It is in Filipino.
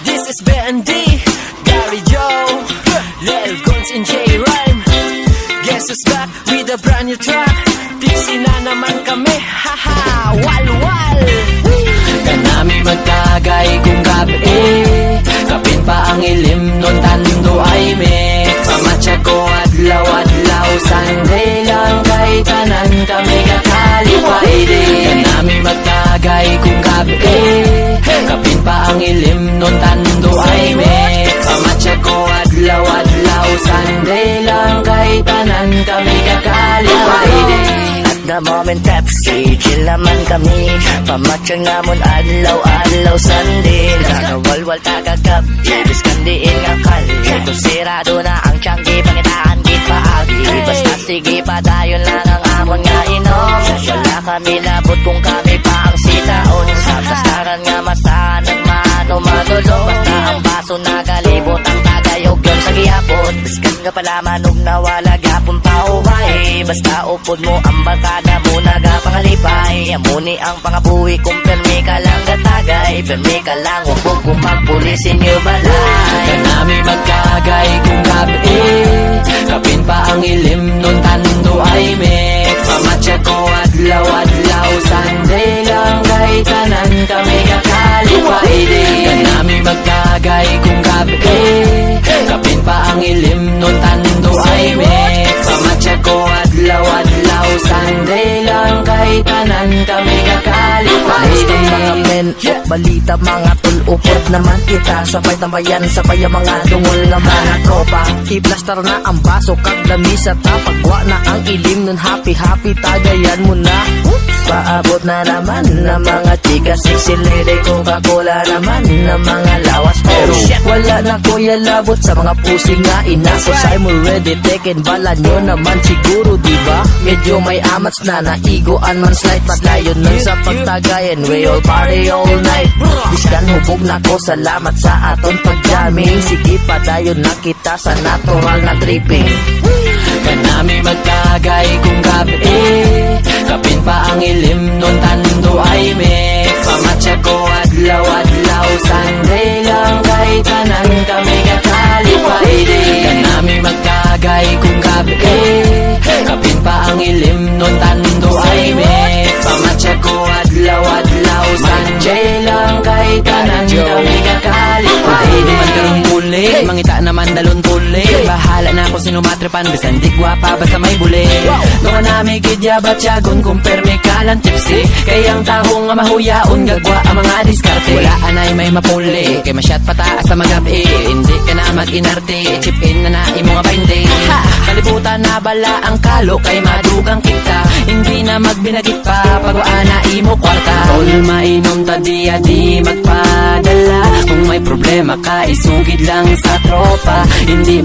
This is BND, Gary Joe, Lil Guns and J-Rhyme. Guess who's back with a brand new track? Tipsy na naman kami, haha, wal-wal. Kanami magkagay kung gabi, kapin pa ang ilim nun tando ay mix. Pamatya ko adlaw-adlaw, Sunday lang kay tanan kami kakalipay din. Kanami magkagay kung gabi, kapin pa ang ilim nun tando ay mix. Pamatya ko adlaw-adlaw, Sunday lang kay tanan kami kakalipay din. The moment Pepsi, chill naman kami. Pamatsyang namon adlaw-adlaw Sunday. Nagawalwal tagagap, ibiskandiin ang kali. Kung sirado na ang tiyanggi, pangitaan git paagi. Basta sige pa, dayon lang ang amon nga inom. Wala kami labot kung kami pa ang sitaon. Sa kastaran nga masahan at maano madulong. Basta ang baso na kalibot ang tagayog yun sa gihapon. Biskan nga pala manog na wala gapon pa uway. Basta upod mo ang barkada mo nagapangalipay. Amuni ang pangabuhi kung permi ka lang gatagay. Permi ka lang huwag kung magpulisin nyo balay. Kanami magkagay kung gabi, kapin pa ang ilim nun tando ay mix. Pamatya ko adlaw-adlaw, Sunday lang kay tanan kami kakalipay din. Kanami magkagay kung gabi, kapin pa ang ilim nun tando ay mix. Pamatya ko adlaw-adlaw, Sunday lang kay tanan kami kakalipay din. Mga men, balita mga tulupot naman kita. Sabay tambayan, sabay ang mga dungol nga mga tropa. I-blaster na ang baso, kagdami sa tapagwa na ang ilim nun. Happy-happy, tagayan mo na. Paabot na naman na mga chika, sexy lady, Coca-Cola naman na mga lawas. Pero wala na kuya labot sa mga pusi nga inako. Say mo ready, taken bala nyo naman siguro, diba? Medyo may amats na naigoan man slight. Paglayon nun sa pagtagayan, we all party all night. Biskan hubog na ko, salamat sa aton pagjamming. Sige pa dayon na kita sa natural na tripping. Kanami magkagay kung gabi, kapin pa ang ilim nun tando ay mix. Pamatya ko adlaw-adlaw, Sunday lang kay tanan kami kakalipay din. Kanami magkagay kung gabi, kapin pa ang ilim nun tando ay mix. Pamatya ko adlaw-adlaw, Sunday lang kay tanan kami kakalipay din. Magkarong puli, mangita naman dalon tuli. Bahala na kung sino matripan, bisan di gwapa basta may buli. Doon na may gidya batyagon kung permi kalang tipsy. Kayang tahong nga mahuyaon, gagwa ang mga diskarte. Wala anay may mapuli, kay masyat pataas sa magabi. Hindi ka na mag-inarte, chip in na na imo nga 20. Kalibutan na bala ang kalo, kay madugang kita. Hindi na magbinagit pa, pagwaan na imo kwarta. All mainom tadiya di magpadala. Kung may problema ka, isugid lang sa tropa. Hindi